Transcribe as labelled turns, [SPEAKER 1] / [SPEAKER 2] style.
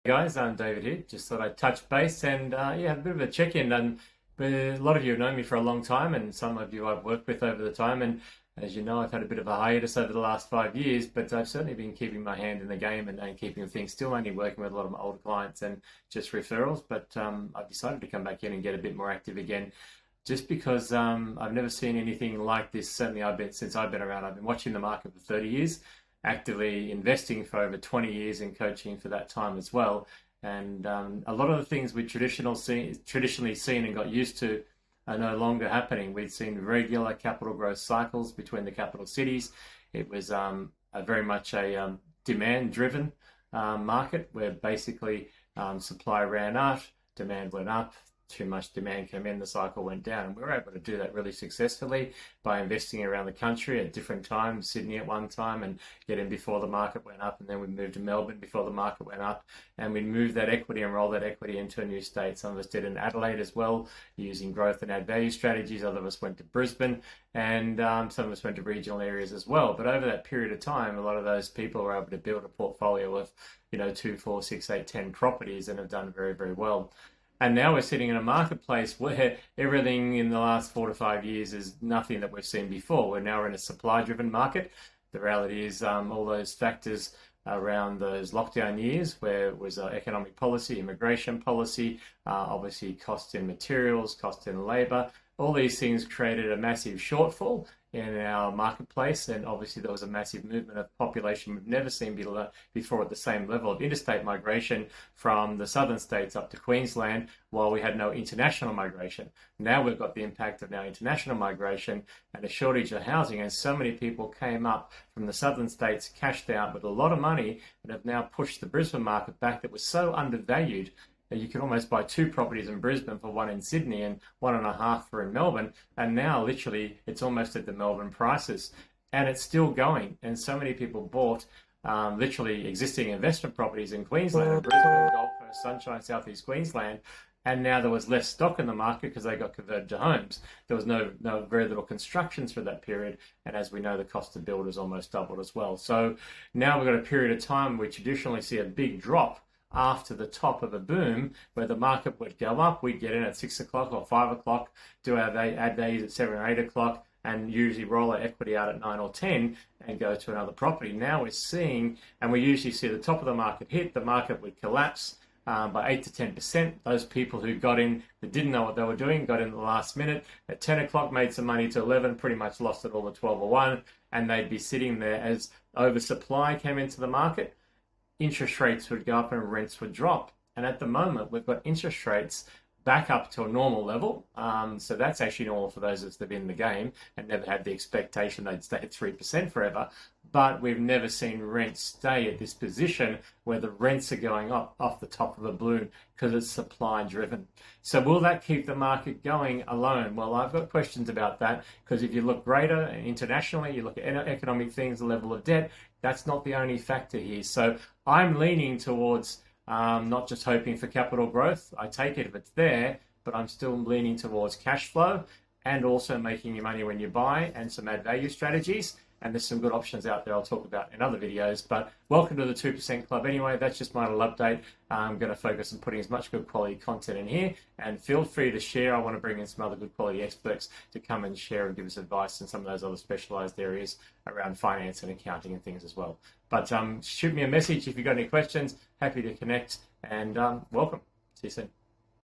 [SPEAKER 1] Guys, I'm David here. Just thought I'd touch base and have a bit of a check-in. And a lot of you have known me for a long time, and some of you I've worked with over the time. And as you know, I've had a bit of a hiatus over the last 5 years, but I've certainly been keeping my hand in the game and keeping things. Still only working with a lot of my older clients and just referrals. But I've decided to come back in and get a bit more active again, just because I've never seen anything like this. Certainly, since I've been around. I've been watching the market for 30 years. Actively investing for over 20 years and coaching for that time as well. And a lot of the things we traditionally seen and got used to are no longer happening. We've seen regular capital growth cycles between the capital cities. It was very much a demand-driven market where basically supply ran out, demand went up. Too much demand came in, the cycle went down, and we were able to do that really successfully by investing around the country at different times. Sydney at one time, and get in before the market went up, and then we moved to Melbourne before the market went up, and we moved that equity and rolled that equity into a new state. Some of us did in Adelaide as well, using growth and add value strategies. Other of us went to Brisbane, and some of us went to regional areas as well. But over that period of time, a lot of those people were able to build a portfolio of 2, 4, 6, 8, 10 properties and have done very, very well. And now we're sitting in a marketplace where everything in the last 4 to 5 years is nothing that we've seen before. We're now in a supply-driven market. The reality is all those factors around those lockdown years, where it was economic policy, immigration policy, obviously cost in materials, cost in labour, all these things created a massive shortfall in our marketplace, and obviously there was a massive movement of population we've never seen before at the same level of interstate migration from the southern states up to Queensland, while we had no international migration. Now we've got the impact of international migration and a shortage of housing, and so many people came up from the southern states, cashed out with a lot of money, and have now pushed the Brisbane market back that was so undervalued. You can almost buy 2 properties in Brisbane for 1 in Sydney and 1.5 for in Melbourne. And now literally it's almost at the Melbourne prices, and it's still going. And so many people bought literally existing investment properties in Queensland, Brisbane, Gold Coast, Sunshine, Southeast Queensland. And now there was less stock in the market because they got converted to homes. There was very little constructions for that period. And as we know, the cost to build has almost doubled as well. So now we've got a period of time where we traditionally see a big drop after the top of a boom, where the market would go up. We'd get in at 6 o'clock or 5 o'clock, do our ad days at 7 or 8 o'clock, and usually roll our equity out at 9 or 10 and go to another property. Now we're seeing, and we usually see the top of the market hit, the market would collapse by 8 to 10%. Those people who got in that didn't know what they were doing, got in at the last minute, at 10 o'clock made some money to 11, pretty much lost it all at 12 or 1, and they'd be sitting there as oversupply came into the market. Interest rates would go up and rents would drop. And at the moment, we've got interest rates back up to a normal level. So that's actually normal for those that have been in the game and never had the expectation they'd stay at 3% forever. But we've never seen rents stay at this position where the rents are going up off the top of a balloon because it's supply driven. So will that keep the market going alone? Well, I've got questions about that, because if you look greater and internationally, you look at economic things, the level of debt, that's not the only factor here. So I'm leaning towards not just hoping for capital growth. I take it if it's there, but I'm still leaning towards cash flow and also making your money when you buy, and some add value strategies. And there's some good options out there I'll talk about in other videos. But welcome to the 2% Club anyway. That's just my little update. I'm going to focus on putting as much good quality content in here. And feel free to share. I want to bring in some other good quality experts to come and share and give us advice in some of those other specialized areas around finance and accounting and things as well. But shoot me a message if you've got any questions. Happy to connect, and welcome. See you soon.